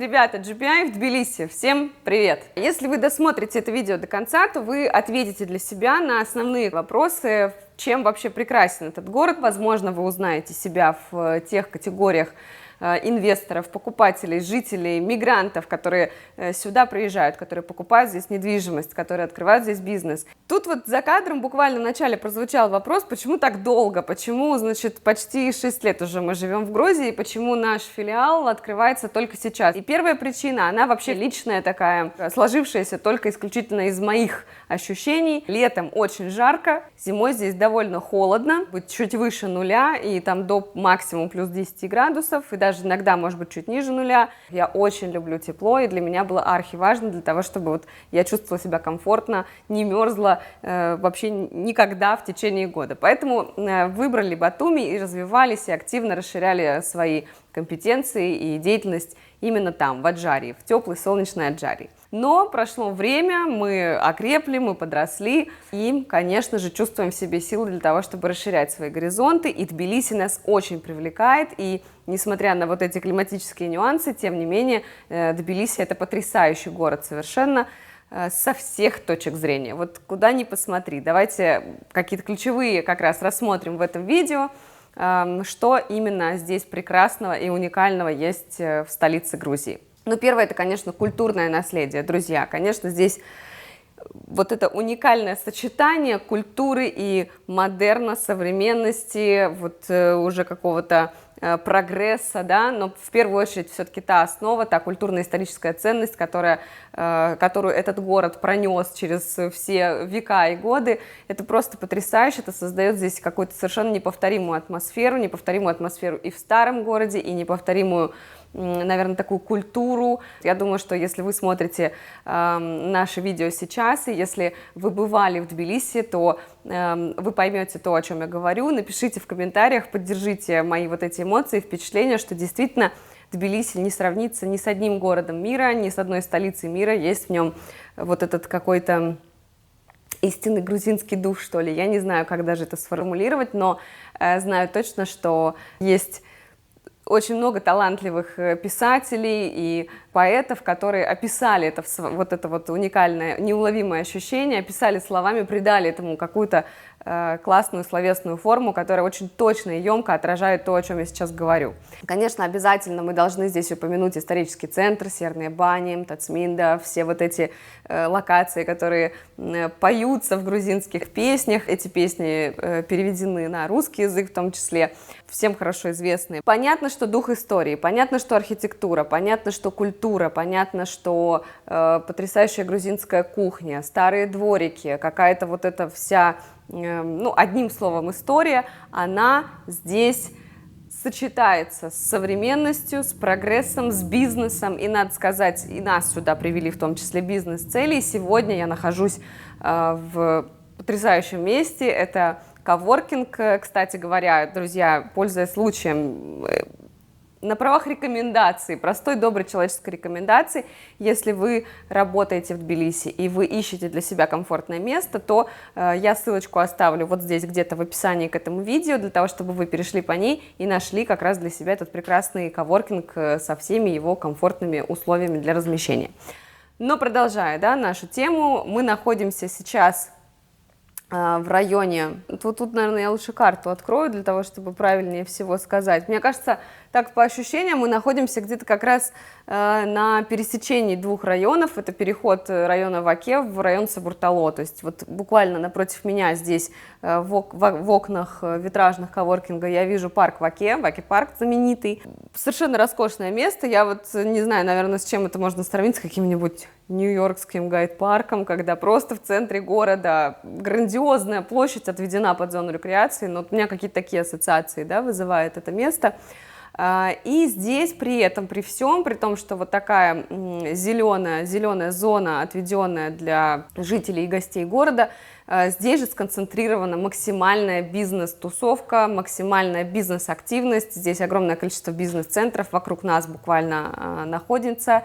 Ребята, GPI в Тбилиси, всем привет! Если вы досмотрите это видео до конца, то вы ответите для себя на основные вопросы, чем вообще прекрасен этот город. Возможно, вы узнаете себя в тех категориях инвесторов, покупателей, жителей, мигрантов, которые сюда приезжают, которые покупают здесь недвижимость, которые открывают здесь бизнес. Тут вот за кадром буквально в начале прозвучал вопрос, почему так долго, почему, значит, почти 6 лет уже мы живем в Грузии, почему наш филиал открывается только сейчас. И первая причина, она вообще личная такая, сложившаяся только исключительно из моих ощущений. Летом очень жарко, зимой здесь довольно холодно, будет чуть выше нуля и там до максимум плюс 10 градусов, и даже иногда может быть чуть ниже нуля. Я очень люблю тепло, и для меня было архиважно для того, чтобы вот я чувствовала себя комфортно, не мерзла вообще никогда в течение года. Поэтому выбрали Батуми и развивались, и активно расширяли свои компетенции и деятельность именно там, в Аджарии, в теплой солнечной Аджарии. Но прошло время, мы окрепли, мы подросли и, конечно же, чувствуем в себе силы для того, чтобы расширять свои горизонты. И Тбилиси нас очень привлекает, и несмотря на вот эти климатические нюансы, тем не менее, Тбилиси — это потрясающий город совершенно со всех точек зрения. Вот куда ни посмотри. Давайте какие-то ключевые как раз рассмотрим в этом видео, что именно здесь прекрасного и уникального есть в столице Грузии. Ну, первое, это, конечно, культурное наследие, друзья. Конечно, здесь вот это уникальное сочетание культуры и модерна, современности, вот уже какого-то прогресса, да, но в первую очередь все-таки та основа, та культурно-историческая ценность, которую этот город пронес через все века и годы, это просто потрясающе, это создает здесь какую-то совершенно неповторимую атмосферу и в старом городе, и неповторимую, наверное, такую культуру. Я думаю, что если вы смотрите наше видео сейчас, и если вы бывали в Тбилиси, то вы поймете то, о чем я говорю. Напишите в комментариях, поддержите мои вот эти эмоции, впечатления, что действительно Тбилиси не сравнится ни с одним городом мира, ни с одной столицей мира. Есть в нем вот этот какой-то истинный грузинский дух, что ли. Я не знаю, как даже это сформулировать, но знаю точно, что есть очень много талантливых писателей и поэтов, которые описали это вот уникальное, неуловимое ощущение, описали словами, придали этому какую-то классную словесную форму, которая очень точно и емко отражает то, о чем я сейчас говорю. Конечно, обязательно мы должны здесь упомянуть исторический центр, Северные бани, Тацминда, все вот эти локации, которые поются в грузинских песнях. Эти песни переведены на русский язык в том числе, всем хорошо известные. Понятно, что дух истории, понятно, что архитектура, понятно, что культура, понятно, что потрясающая грузинская кухня, старые дворики, какая-то вот эта вся, ну, одним словом, история, она здесь сочетается с современностью, с прогрессом, с бизнесом, и, надо сказать, и нас сюда привели в том числе бизнес-цели, и сегодня я нахожусь в потрясающем месте, это коворкинг, кстати говоря, друзья, пользуясь случаем, на правах рекомендации, простой, доброй человеческой рекомендации, если вы работаете в Тбилиси и вы ищете для себя комфортное место, то я ссылочку оставлю вот здесь где-то в описании к этому видео, для того, чтобы вы перешли по ней и нашли как раз для себя этот прекрасный коворкинг со всеми его комфортными условиями для размещения. Но продолжая, да, нашу тему, мы находимся сейчас в районе, тут, наверное, я лучше карту открою для того, чтобы правильнее всего сказать. Мне кажется, так по ощущениям мы находимся где-то как раз на пересечении двух районов. Это переход района Ваке в район Сабуртало. То есть вот буквально напротив меня здесь в окнах витражных коворкинга я вижу парк Ваке парк знаменитый. Совершенно роскошное место. Я вот не знаю, наверное, с чем это можно сравнить, с каким-нибудь нью-йоркским гайд-парком, когда просто в центре города грандиозная площадь отведена под зону рекреации. Но вот у меня какие-то такие ассоциации, да, вызывает это место. И здесь при этом, при всем, при том, что вот такая зеленая зона, отведенная для жителей и гостей города, здесь же сконцентрирована максимальная бизнес-тусовка, максимальная бизнес-активность. Здесь огромное количество бизнес-центров вокруг нас буквально находится.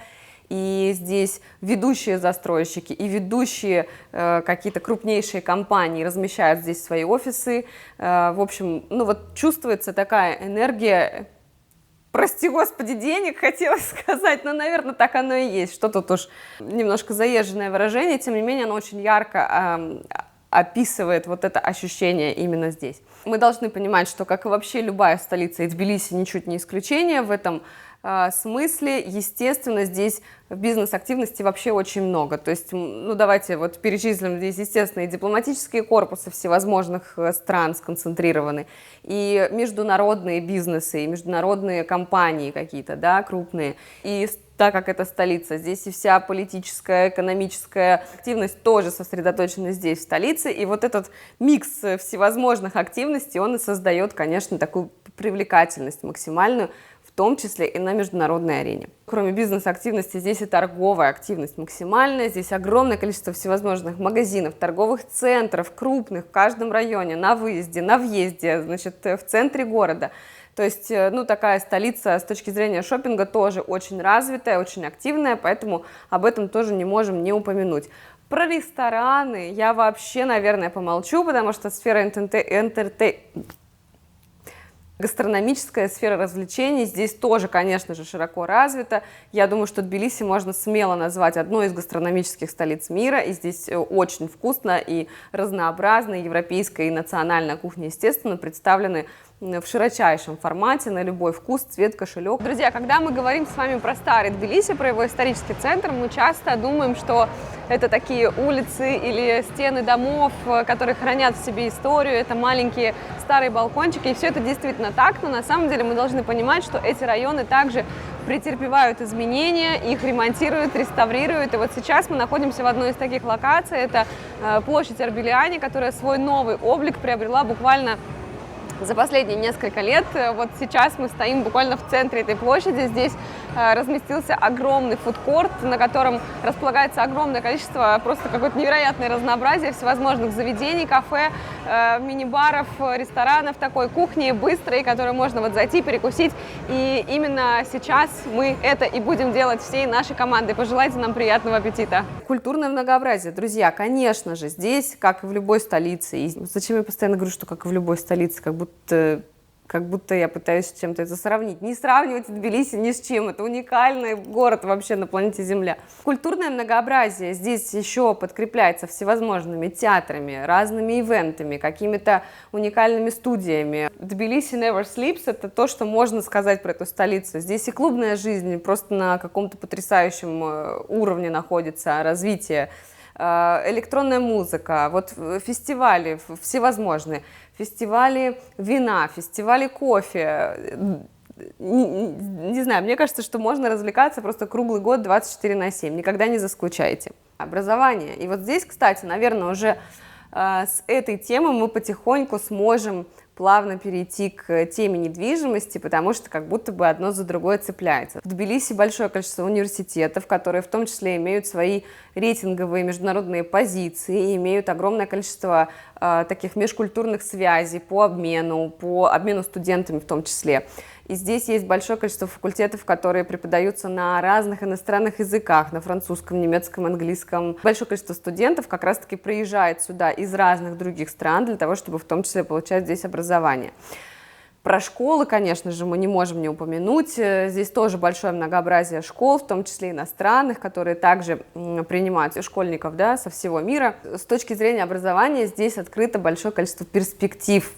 И здесь ведущие застройщики и ведущие какие-то крупнейшие компании размещают здесь свои офисы. В общем, ну вот чувствуется такая энергия прости господи, денег, хотела сказать, но, наверное, так оно и есть. Что тут уж немножко заезженное выражение, тем не менее, оно очень ярко описывает вот это ощущение именно здесь. Мы должны понимать, что, как и вообще любая столица, и Тбилиси ничуть не исключение в этом смысле, естественно, здесь бизнес-активности вообще очень много. То есть, ну, давайте вот перечислим здесь, естественно, и дипломатические корпусы всевозможных стран сконцентрированы, и международные бизнесы, и международные компании какие-то, да, крупные. И так как это столица, здесь и вся политическая, экономическая активность тоже сосредоточена здесь, в столице, и вот этот микс всевозможных активностей, он и создает, конечно, такую привлекательность максимальную, в том числе и на международной арене. Кроме бизнес-активности, здесь и торговая активность максимальная, здесь огромное количество всевозможных магазинов, торговых центров, крупных, в каждом районе, на выезде, на въезде, значит, в центре города. То есть, ну, такая столица с точки зрения шопинга тоже очень развитая, очень активная, поэтому об этом тоже не можем не упомянуть. Про рестораны я вообще, наверное, помолчу, потому что сфера гастрономическая сфера развлечений здесь тоже, конечно же, широко развита. Я думаю, что Тбилиси можно смело назвать одной из гастрономических столиц мира, и здесь очень вкусно и разнообразно. Европейская и национальная кухня, естественно, представлены в широчайшем формате, на любой вкус, цвет, кошелек. Друзья, когда мы говорим с вами про старый Тбилиси, про его исторический центр, мы часто думаем, что это такие улицы или стены домов, которые хранят в себе историю, это маленькие старые балкончики, и все это действительно так, но на самом деле мы должны понимать, что эти районы также претерпевают изменения, их ремонтируют, реставрируют, и вот сейчас мы находимся в одной из таких локаций, это площадь Арбелиани, которая свой новый облик приобрела буквально за последние несколько лет. Вот сейчас мы стоим буквально в центре этой площади. Здесь разместился огромный фудкорт, на котором располагается огромное количество, просто какое-то невероятное разнообразие всевозможных заведений, кафе, мини-баров, ресторанов, такой кухни быстрой, которую можно вот зайти, перекусить. И именно сейчас мы это и будем делать всей нашей командой. Пожелайте нам приятного аппетита. Культурное многообразие, друзья, конечно же, здесь, как и в любой столице, и зачем я постоянно говорю, что как и в любой столице, как будто я пытаюсь с чем-то это сравнить. Не сравнивать Тбилиси ни с чем, это уникальный город вообще на планете Земля. Культурное многообразие здесь еще подкрепляется всевозможными театрами, разными ивентами, какими-то уникальными студиями. Тбилиси never sleeps, это то, что можно сказать про эту столицу. Здесь и клубная жизнь просто на каком-то потрясающем уровне находится, развитие. Электронная музыка, вот фестивали всевозможные, фестивали вина, фестивали кофе, не знаю, мне кажется, что можно развлекаться просто круглый год 24/7, никогда не заскучаете. Образование, и вот здесь, кстати, наверное, уже с этой темы мы потихоньку сможем плавно перейти к теме недвижимости, потому что как будто бы одно за другое цепляется. В Тбилиси большое количество университетов, которые в том числе имеют свои рейтинговые международные позиции, имеют огромное количество таких межкультурных связей по обмену студентами в том числе. И здесь есть большое количество факультетов, которые преподаются на разных иностранных языках, на французском, немецком, английском. Большое количество студентов как раз-таки приезжает сюда из разных других стран для того, чтобы в том числе получать здесь образование. Про школы, конечно же, мы не можем не упомянуть. Здесь тоже большое многообразие школ, в том числе иностранных, которые также принимают школьников, да, со всего мира. С точки зрения образования здесь открыто большое количество перспектив.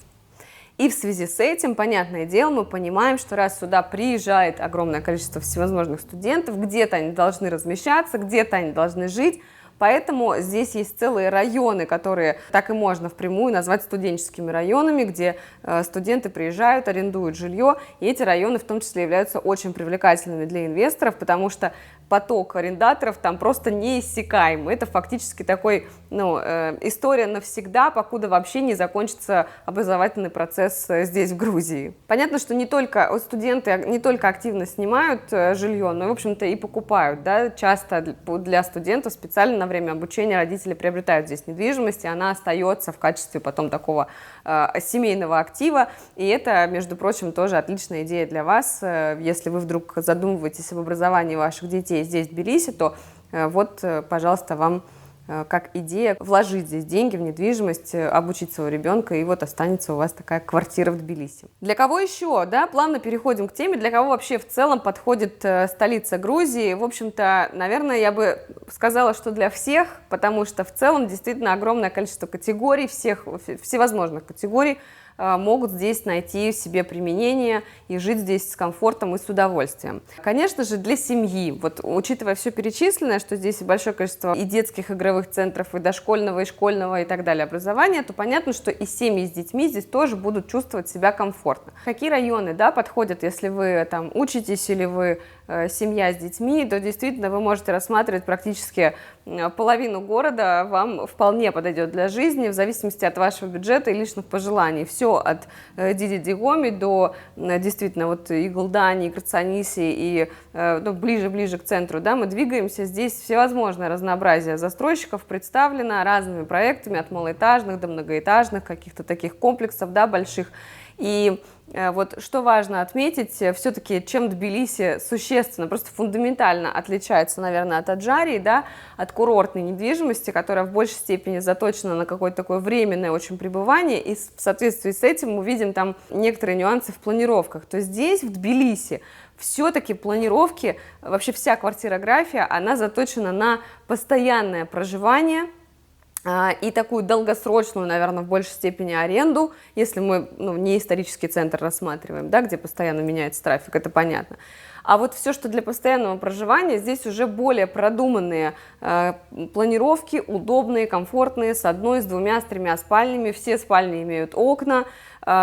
И в связи с этим, понятное дело, мы понимаем, что раз сюда приезжает огромное количество всевозможных студентов, где-то они должны размещаться, где-то они должны жить, поэтому здесь есть целые районы, которые так и можно впрямую назвать студенческими районами, где студенты приезжают, арендуют жилье, и эти районы в том числе являются очень привлекательными для инвесторов, потому что поток арендаторов там просто неиссякаемый. Это фактически такой, история навсегда, покуда вообще не закончится образовательный процесс здесь, в Грузии. Понятно, что студенты не только активно снимают жилье, но, в общем-то, и покупают. Да? Часто для студентов специально на время обучения родители приобретают здесь недвижимость, и она остается в качестве потом такого семейного актива. И это, между прочим, тоже отличная идея для вас. Если вы вдруг задумываетесь об образовании ваших детей здесь, в Тбилиси, то вот, пожалуйста, вам как идея вложить здесь деньги в недвижимость, обучить своего ребенка, и вот останется у вас такая квартира в Тбилиси. Для кого еще, да, плавно переходим к теме, для кого вообще в целом подходит столица Грузии. В общем-то, наверное, я бы сказала, что для всех, потому что в целом действительно огромное количество категорий, всевозможных категорий, могут здесь найти себе применение и жить здесь с комфортом и с удовольствием. Конечно же, для семьи, вот учитывая все перечисленное, что здесь большое количество и детских игровых центров, и дошкольного, и школьного, и так далее образования, то понятно, что и семьи с детьми здесь тоже будут чувствовать себя комфортно. Какие районы, да, подходят, если вы там учитесь или вы семья с детьми, то действительно вы можете рассматривать практически половину города, вам вполне подойдет для жизни, в зависимости от вашего бюджета и личных пожеланий. Все от Дидидигоми до действительно вот Иглдани, Крацаниси и ближе к центру, да, мы двигаемся. Здесь всевозможное разнообразие застройщиков представлено разными проектами, от малоэтажных до многоэтажных, каких-то таких комплексов, да, больших. И вот что важно отметить, все-таки чем Тбилиси существенно, просто фундаментально отличается, наверное, от Аджарии, да, от курортной недвижимости, которая в большей степени заточена на какое-то такое временное очень пребывание, и в соответствии с этим мы видим там некоторые нюансы в планировках. То есть здесь, в Тбилиси, все-таки планировки, вообще вся квартирография, она заточена на постоянное проживание, и такую долгосрочную, наверное, в большей степени аренду, если мы не исторический центр рассматриваем, да, где постоянно меняется трафик, это понятно. А вот все, что для постоянного проживания, здесь уже более продуманные планировки, удобные, комфортные, с одной, с двумя, с тремя спальнями, все спальни имеют окна,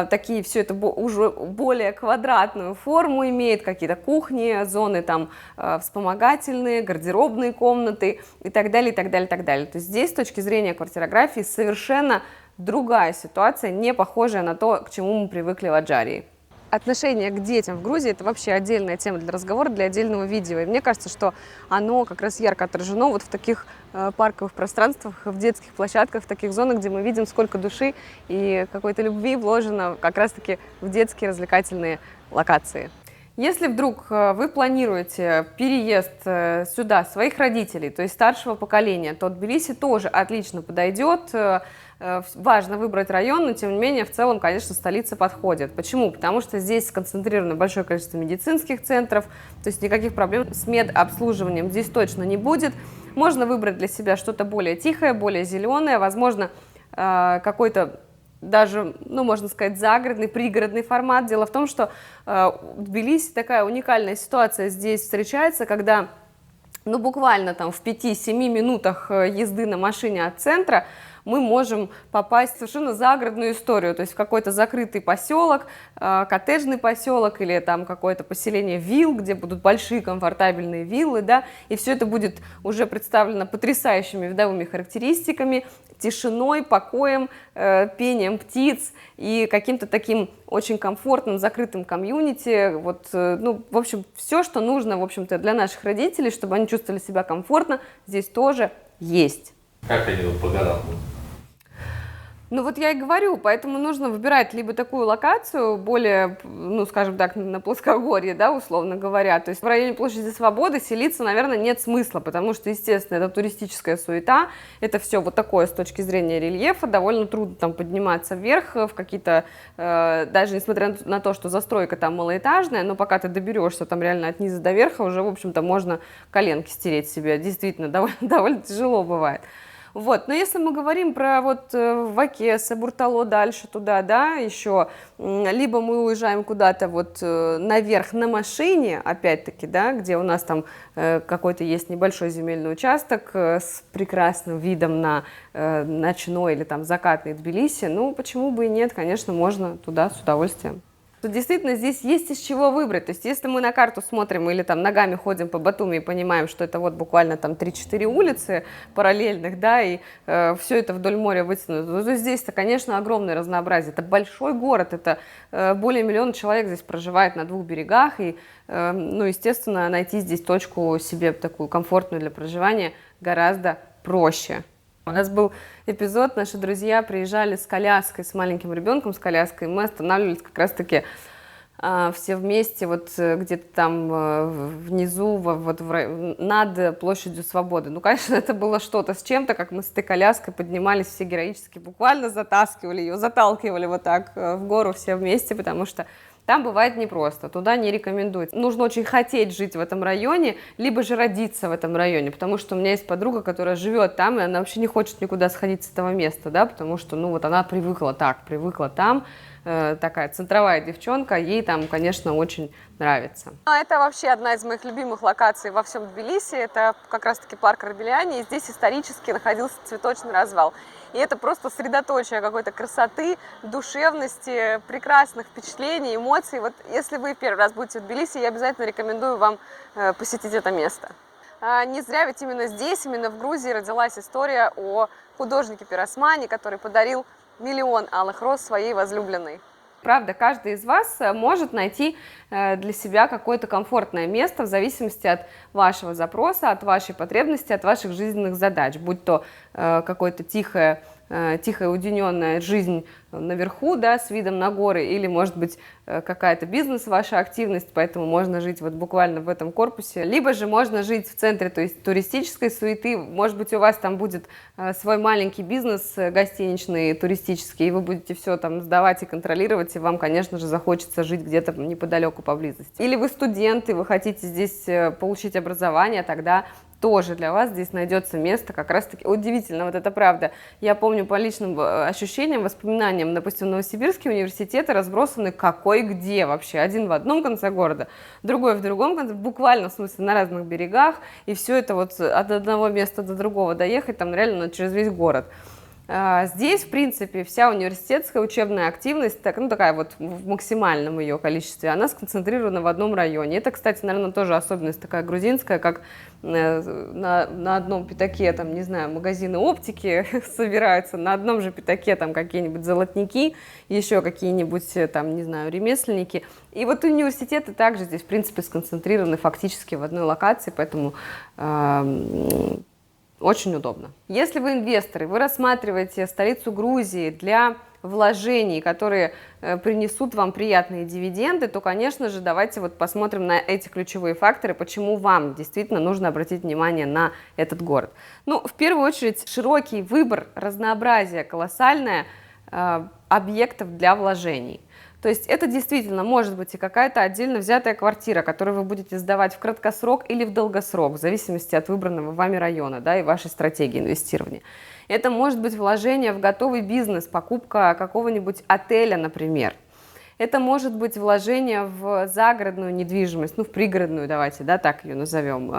такие, все это уже более квадратную форму имеет, какие-то кухни, зоны там вспомогательные, гардеробные комнаты и так далее, и так далее, и так далее. То есть здесь с точки зрения квартирографии совершенно другая ситуация, не похожая на то, к чему мы привыкли в Аджарии. Отношение к детям в Грузии – это вообще отдельная тема для разговора, для отдельного видео. И мне кажется, что оно как раз ярко отражено вот в таких парковых пространствах, в детских площадках, в таких зонах, где мы видим, сколько души и какой-то любви вложено как раз-таки в детские развлекательные локации. Если вдруг вы планируете переезд сюда своих родителей, то есть старшего поколения, то Тбилиси тоже отлично подойдет. Важно выбрать район, но тем не менее в целом, конечно, столица подходит. Почему? Потому что здесь сконцентрировано большое количество медицинских центров, то есть никаких проблем с медобслуживанием здесь точно не будет. Можно выбрать для себя что-то более тихое, более зеленое, возможно, какой-то даже, можно сказать, загородный, пригородный формат. Дело в том, что в Тбилиси такая уникальная ситуация здесь встречается, когда буквально там в 5-7 минутах езды на машине от центра мы можем попасть в совершенно загородную историю, то есть в какой-то закрытый поселок, коттеджный поселок или там какое-то поселение вилл, где будут большие комфортабельные виллы, да, и все это будет уже представлено потрясающими видовыми характеристиками, тишиной, покоем, пением птиц и каким-то таким очень комфортным закрытым комьюнити, вот, в общем, все, что нужно, в общем-то, для наших родителей, чтобы они чувствовали себя комфортно, здесь тоже есть. Как они по годам? Вот я и говорю, поэтому нужно выбирать либо такую локацию, более, скажем так, на плоскогорье, да, условно говоря. То есть в районе Площади Свободы селиться, наверное, нет смысла, потому что, естественно, это туристическая суета, это все вот такое с точки зрения рельефа, довольно трудно там подниматься вверх в какие-то, даже несмотря на то, что застройка там малоэтажная, но пока ты доберешься там реально от низа до верха, уже, в общем-то, можно коленки стереть себе, действительно, довольно тяжело бывает. Вот, но если мы говорим про вот Вакеса, Буртало, дальше туда, да, еще, либо мы уезжаем куда-то вот наверх на машине, опять-таки, да, где у нас там какой-то есть небольшой земельный участок с прекрасным видом на ночной или там закатный Тбилиси, почему бы и нет, конечно, можно туда с удовольствием. Действительно, здесь есть из чего выбрать. То есть, если мы на карту смотрим или там ногами ходим по Батуми и понимаем, что это вот буквально там 3-4 улицы параллельных, да, и все это вдоль моря вытянуто, то здесь-то, конечно, огромное разнообразие. Это большой город, это более 1 миллиона человек здесь проживает на 2 берегах, и, естественно, найти здесь точку себе такую комфортную для проживания гораздо проще. У нас был эпизод, наши друзья приезжали с коляской, с маленьким ребенком с коляской, мы останавливались как раз-таки все вместе вот где-то там внизу, над площадью Свободы. Ну, конечно, это было что-то с чем-то, как мы с этой коляской поднимались все героически, буквально затаскивали ее, заталкивали вот так в гору все вместе, потому что там бывает непросто, туда не рекомендуют. Нужно очень хотеть жить в этом районе, либо же родиться в этом районе, потому что у меня есть подруга, которая живет там, и она вообще не хочет никуда сходить с этого места, да, потому что, ну, вот она привыкла там, такая центровая девчонка, ей там, конечно, очень нравится. Это вообще одна из моих любимых локаций во всем Тбилиси, это как раз-таки парк Арбеляне, и здесь исторически находился цветочный развал. И это просто средоточие какой-то красоты, душевности, прекрасных впечатлений, эмоций. Вот если вы первый раз будете в Тбилиси, я обязательно рекомендую вам посетить это место. Не зря ведь именно здесь, именно в Грузии родилась история о художнике Пиросмани, который подарил 1 000 000 алых роз своей возлюбленной. Правда, каждый из вас может найти для себя какое-то комфортное место в зависимости от вашего запроса, от вашей потребности, от ваших жизненных задач, будь то какое-то тихая, уединенная жизнь наверху, да, с видом на горы, или, может быть, какая-то бизнес, ваша активность, поэтому можно жить вот буквально в этом корпусе, либо же можно жить в центре, то есть туристической суеты, может быть, у вас там будет свой маленький бизнес гостиничный, туристический, и вы будете все там сдавать и контролировать, и вам, конечно же, захочется жить где-то неподалеку поблизости. Или вы студенты, вы хотите здесь получить образование, тогда тоже для вас здесь найдется место, как раз-таки удивительно, вот это правда. Я помню по личным ощущениям, воспоминаниям, допустим, Новосибирские университеты разбросаны какой где вообще. Один в одном конце города, другой в другом конце, буквально, в смысле, на разных берегах, и все это вот от одного места до другого доехать, там реально через весь город. Здесь, в принципе, вся университетская учебная активность, такая вот в максимальном ее количестве, она сконцентрирована в одном районе. Это, кстати, наверное, тоже особенность такая грузинская, как на одном пятаке, там, не знаю, магазины оптики собираются, на одном же пятаке там какие-нибудь золотники, еще какие-нибудь там, не знаю, ремесленники. И вот университеты также здесь, в принципе, сконцентрированы фактически в одной локации, поэтому очень удобно. Если вы инвесторы, вы рассматриваете столицу Грузии для вложений, которые принесут вам приятные дивиденды, то, конечно же, давайте вот посмотрим на эти ключевые факторы, почему вам действительно нужно обратить внимание на этот город. Ну, в первую очередь, широкий выбор, разнообразие колоссальное объектов для вложений. То есть это действительно может быть и какая-то отдельно взятая квартира, которую вы будете сдавать в краткосрок или в долгосрок, в зависимости от выбранного вами района, да, и вашей стратегии инвестирования. Это может быть вложение в готовый бизнес, покупка какого-нибудь отеля, например. Это может быть вложение в загородную недвижимость, ну, в пригородную, давайте, да, так ее назовем.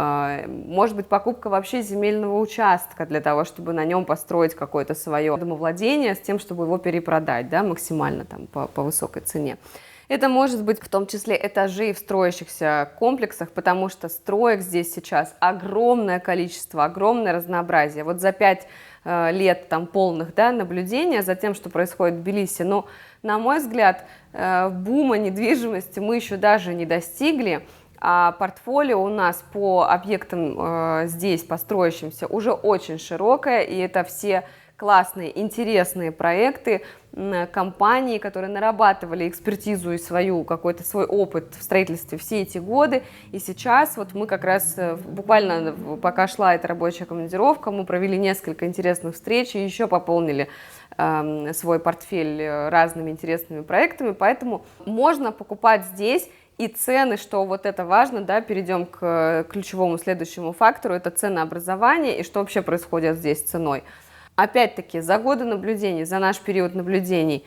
Может быть, покупка вообще земельного участка для того, чтобы на нем построить какое-то свое домовладение с тем, чтобы его перепродать, да, максимально там по высокой цене. Это может быть в том числе этажи в строящихся комплексах, потому что строек здесь сейчас огромное количество, огромное разнообразие. Вот за 5 лет там полных, да, наблюдения за тем, что происходит в Тбилиси, но, на мой взгляд, бума недвижимости мы еще даже не достигли, а портфолио у нас по объектам здесь, по строящимся, уже очень широкое, и это все классные, интересные проекты, компании, которые нарабатывали экспертизу и какой-то свой опыт в строительстве все эти годы. И сейчас вот мы как раз буквально, пока шла эта рабочая командировка, мы провели несколько интересных встреч и еще пополнили свой портфель разными интересными проектами, поэтому можно покупать здесь. И цены, что вот это важно, да, перейдем к ключевому следующему фактору, это ценообразование и что вообще происходит здесь с ценой. Опять-таки, за годы наблюдений, за наш период наблюдений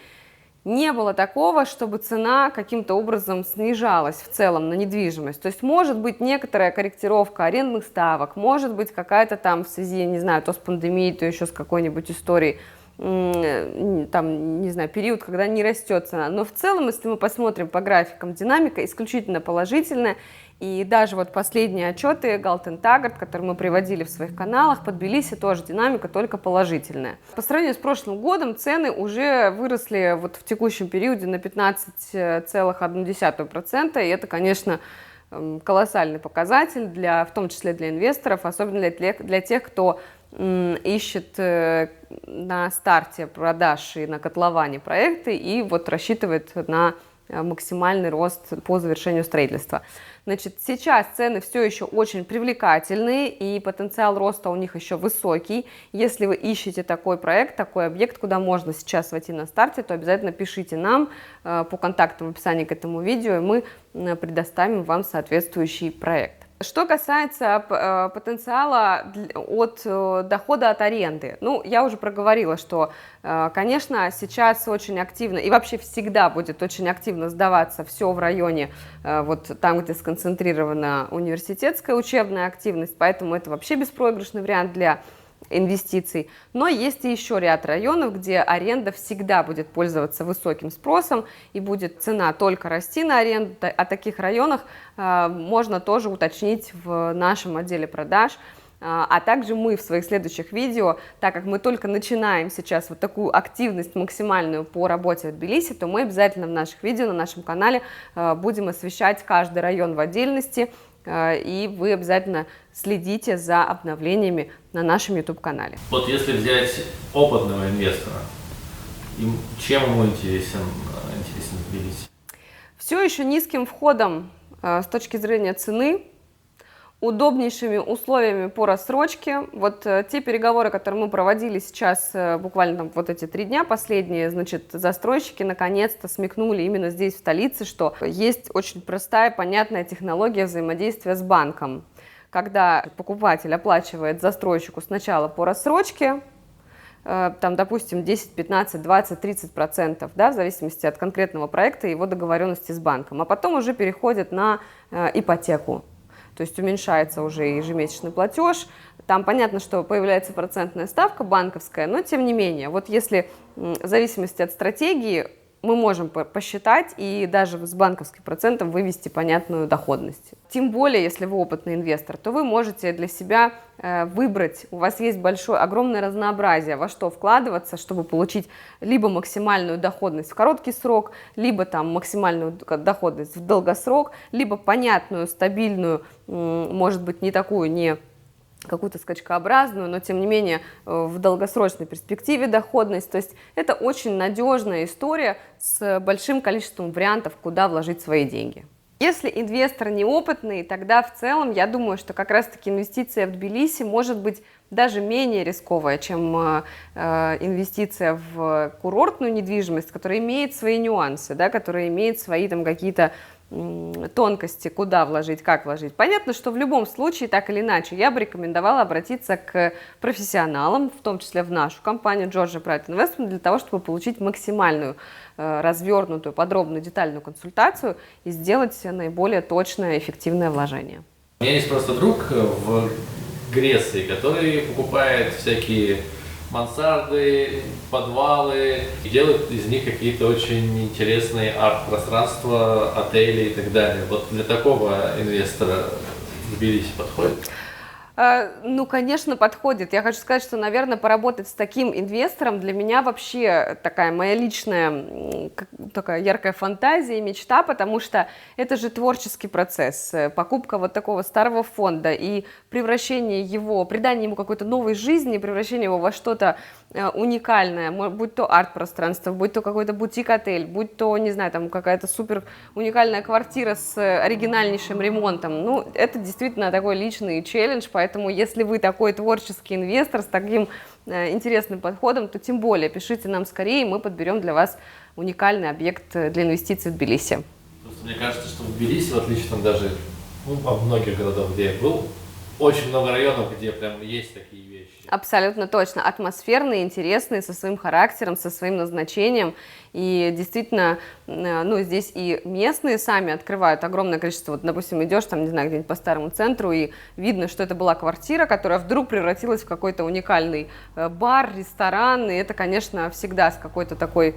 не было такого, чтобы цена каким-то образом снижалась в целом на недвижимость. То есть может быть некоторая корректировка арендных ставок, может быть какая-то там в связи, не знаю, то с пандемией, то еще с какой-нибудь историей, там, не знаю, период, когда не растет цена. Но в целом, если мы посмотрим по графикам, динамика исключительно положительная. И даже вот последние отчеты Galton Taggart, которые мы приводили в своих каналах, по Тбилиси тоже динамика только положительная. По сравнению с прошлым годом цены уже выросли вот в текущем периоде на 15,1%, и это, конечно, колоссальный показатель, в том числе для инвесторов, особенно для тех, кто ищет на старте продаж и на котловане проекты и вот рассчитывает на максимальный рост по завершению строительства. Значит, сейчас цены все еще очень привлекательные, и потенциал роста у них еще высокий. Если вы ищете такой проект, такой объект, куда можно сейчас войти на старте, то обязательно пишите нам по контактам в описании к этому видео, и мы предоставим вам соответствующий проект. Что касается потенциала от дохода от аренды, ну, я уже проговорила, что, конечно, сейчас очень активно и вообще всегда будет очень активно сдаваться все в районе, вот там, где сконцентрирована университетская учебная активность, поэтому это вообще беспроигрышный вариант для инвестиций. Но есть и еще ряд районов, где аренда всегда будет пользоваться высоким спросом и будет цена только расти на аренду. О таких районах можно тоже уточнить в нашем отделе продаж. А также мы в своих следующих видео, так как мы только начинаем сейчас вот такую активность максимальную по работе в Тбилиси, то мы обязательно в наших видео на нашем канале будем освещать каждый район в отдельности, и вы обязательно следите за обновлениями на нашем YouTube-канале. Вот если взять опытного инвестора, чем ему интересен Тбилиси? Все еще низким входом с точки зрения цены, удобнейшими условиями по рассрочке. Вот те переговоры, которые мы проводили сейчас, буквально там вот эти 3 дня последние, значит, застройщики наконец-то смекнули именно здесь, в столице, что есть очень простая, понятная технология взаимодействия с банком. Когда покупатель оплачивает застройщику сначала по рассрочке, там, допустим, 10, 15, 20, 30%, да, в зависимости от конкретного проекта и его договоренности с банком, а потом уже переходит на ипотеку. То есть уменьшается уже ежемесячный платеж. Там понятно, что появляется процентная ставка банковская, но тем не менее, вот если в зависимости от стратегии мы можем посчитать и даже с банковским процентом вывести понятную доходность. Тем более, если вы опытный инвестор, то вы можете для себя выбрать, у вас есть огромное разнообразие, во что вкладываться, чтобы получить либо максимальную доходность в короткий срок, либо там максимальную доходность в долгосрок, либо понятную, стабильную, может быть, не такую, не какую-то скачкообразную, но тем не менее в долгосрочной перспективе доходность. То есть это очень надежная история с большим количеством вариантов, куда вложить свои деньги. Если инвестор неопытный, тогда в целом я думаю, что как раз-таки инвестиция в Тбилиси может быть даже менее рисковая, чем инвестиция в курортную недвижимость, которая имеет свои нюансы, да, которая имеет свои там какие-то тонкости, куда вложить, как вложить. Понятно, что в любом случае, так или иначе, я бы рекомендовала обратиться к профессионалам, в том числе в нашу компанию Georgia Private Investment, для того, чтобы получить максимальную, развернутую, подробную, детальную консультацию и сделать наиболее точное и эффективное вложение. У меня есть просто друг в Греции, который покупает всякие мансарды, подвалы, и делают из них какие-то очень интересные арт-пространства, отели и так далее. Вот для такого инвестора Тбилиси подходит? Ну, конечно, подходит. Я хочу сказать, что, наверное, поработать с таким инвестором для меня вообще такая моя личная, такая яркая фантазия и мечта, потому что это же творческий процесс. Покупка вот такого старого фонда и превращение его, придание ему какой-то новой жизни, превращение его во что-то уникальное, будь то арт-пространство, будь то какой-то бутик-отель, будь то, не знаю, там какая-то супер уникальная квартира с оригинальнейшим ремонтом. Ну, это действительно такой личный челлендж, поэтому если вы такой творческий инвестор с таким интересным подходом, то тем более пишите нам скорее, мы подберем для вас уникальный объект для инвестиций в Тбилиси. Просто мне кажется, что в Тбилиси, в отличие там даже во многих городах, где я был, очень много районов, где прям есть такие вещи. Абсолютно точно. Атмосферные, интересные, со своим характером, со своим назначением. И действительно, ну, здесь и местные сами открывают огромное количество. Вот, допустим, идешь там, не знаю, где-нибудь по старому центру, и видно, что это была квартира, которая вдруг превратилась в какой-то уникальный бар, ресторан. И это, конечно, всегда с какой-то такой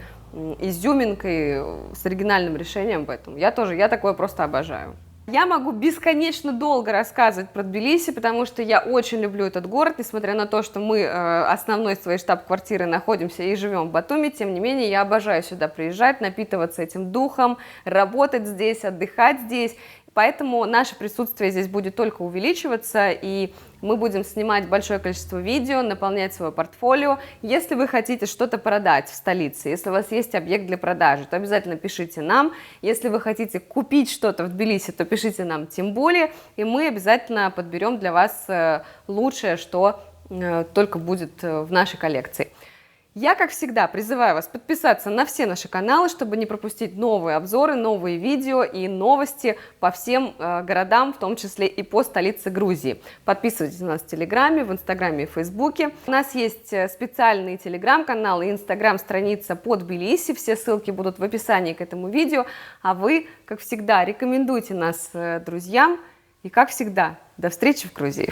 изюминкой, с оригинальным решением. Поэтому я такое просто обожаю. Я могу бесконечно долго рассказывать про Тбилиси, потому что я очень люблю этот город, несмотря на то, что мы основной своей штаб-квартирой находимся и живем в Батуми, тем не менее я обожаю сюда приезжать, напитываться этим духом, работать здесь, отдыхать здесь. Поэтому наше присутствие здесь будет только увеличиваться, и мы будем снимать большое количество видео, наполнять свое портфолио. Если вы хотите что-то продать в столице, если у вас есть объект для продажи, то обязательно пишите нам. Если вы хотите купить что-то в Тбилиси, то пишите нам тем более, и мы обязательно подберем для вас лучшее, что только будет в нашей коллекции. Я, как всегда, призываю вас подписаться на все наши каналы, чтобы не пропустить новые обзоры, новые видео и новости по всем городам, в том числе и по столице Грузии. Подписывайтесь на нас в Телеграме, в Инстаграме и Фейсбуке. У нас есть специальный Телеграм-канал и Инстаграм-страница по Тбилиси. Все ссылки будут в описании к этому видео. А вы, как всегда, рекомендуйте нас друзьям. И, как всегда, до встречи в Грузии!